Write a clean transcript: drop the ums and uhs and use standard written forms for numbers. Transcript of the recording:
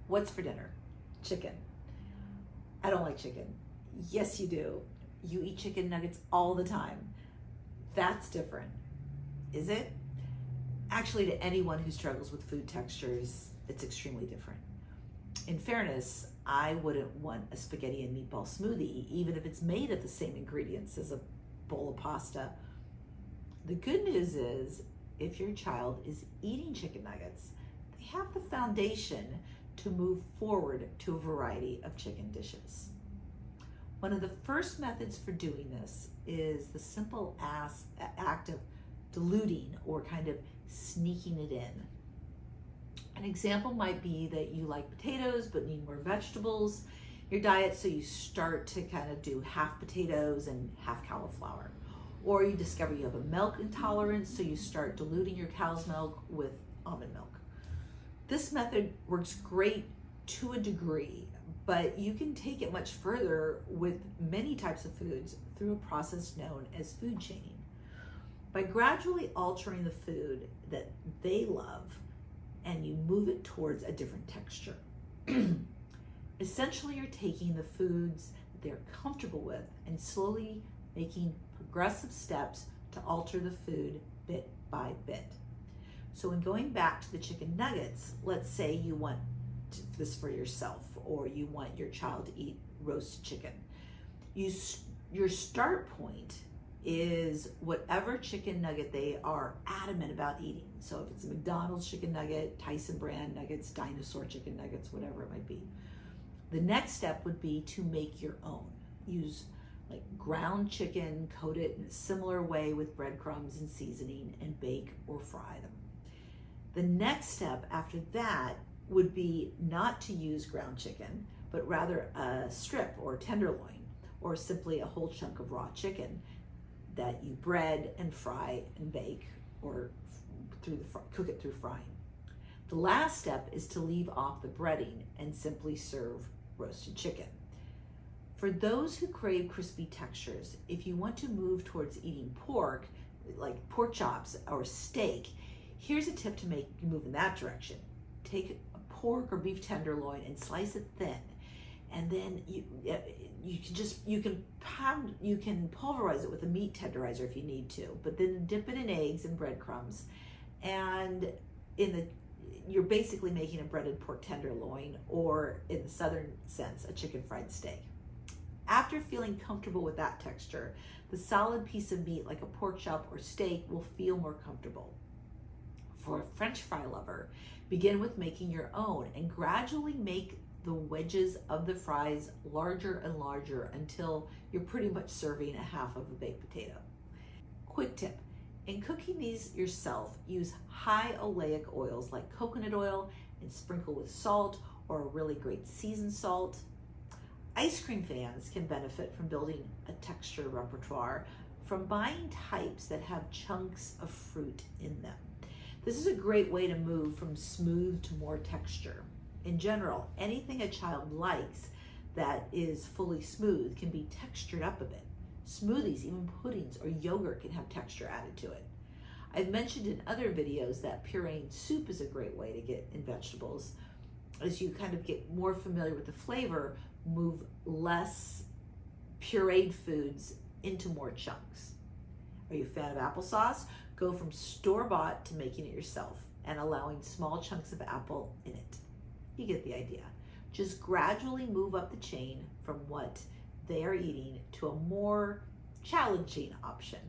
What's for dinner? Chicken. I don't like chicken. Yes, you do. You eat chicken nuggets all the time. That's different. Is it? Actually, to anyone who struggles with food textures, it's extremely different. In fairness, I wouldn't want a spaghetti and meatball smoothie, even if it's made of the same ingredients as a bowl of pasta. The good news is, if your child is eating chicken nuggets, they have the foundation to move forward to a variety of chicken dishes. One of the first methods for doing this is the simple act of diluting or kind of sneaking it in. An example might be that you like potatoes but need more vegetables in your diet, so you start to kind of do half potatoes and half cauliflower. Or you discover you have a milk intolerance, so you start diluting your cow's milk with almond milk. This method works great to a degree, but you can take it much further with many types of foods through a process known as food chaining. By gradually altering the food that they love, and you move it towards a different texture. Essentially, you're taking the foods that they're comfortable with and slowly making progressive steps to alter the food bit by bit. So in going back to the chicken nuggets, let's say you want this for yourself, or you want your child to eat roasted chicken. Your start point is whatever chicken nugget they are adamant about eating. So if it's a McDonald's chicken nugget, Tyson brand nuggets, dinosaur chicken nuggets, whatever it might be. The next step would be to make your own. Use like ground chicken, coat it in a similar way with breadcrumbs and seasoning, and bake or fry them. The next step after that would be not to use ground chicken, but rather a strip or tenderloin, or simply a whole chunk of raw chicken that you bread and fry and bake, or cook it through frying. The last step is to leave off the breading and simply serve roasted chicken. For those who crave crispy textures, if you want to move towards eating pork, like pork chops or steak, here's a tip to make you move in that direction. Take a pork or beef tenderloin and slice it thin, and then you can pulverize it with a meat tenderizer if you need to, but then dip it in eggs and breadcrumbs, and you're basically making a breaded pork tenderloin, or in the southern sense, a chicken fried steak. After feeling comfortable with that texture, the solid piece of meat like a pork chop or steak will feel more comfortable. For a French fry lover, begin with making your own and gradually make the wedges of the fries larger and larger until you're pretty much serving a half of a baked potato. Quick tip, in cooking these yourself, use high oleic oils like coconut oil and sprinkle with salt or a really great seasoned salt. Ice cream fans can benefit from building a texture repertoire from buying types that have chunks of fruit in them. This is a great way to move from smooth to more texture. In general, anything a child likes that is fully smooth can be textured up a bit. Smoothies, even puddings or yogurt, can have texture added to it. I've mentioned in other videos that pureeing soup is a great way to get in vegetables. As you kind of get more familiar with the flavor, move less pureed foods into more chunks. Are you a fan of applesauce? Go from store-bought to making it yourself and allowing small chunks of apple in it. You get the idea. Just gradually move up the chain from what they are eating to a more challenging option.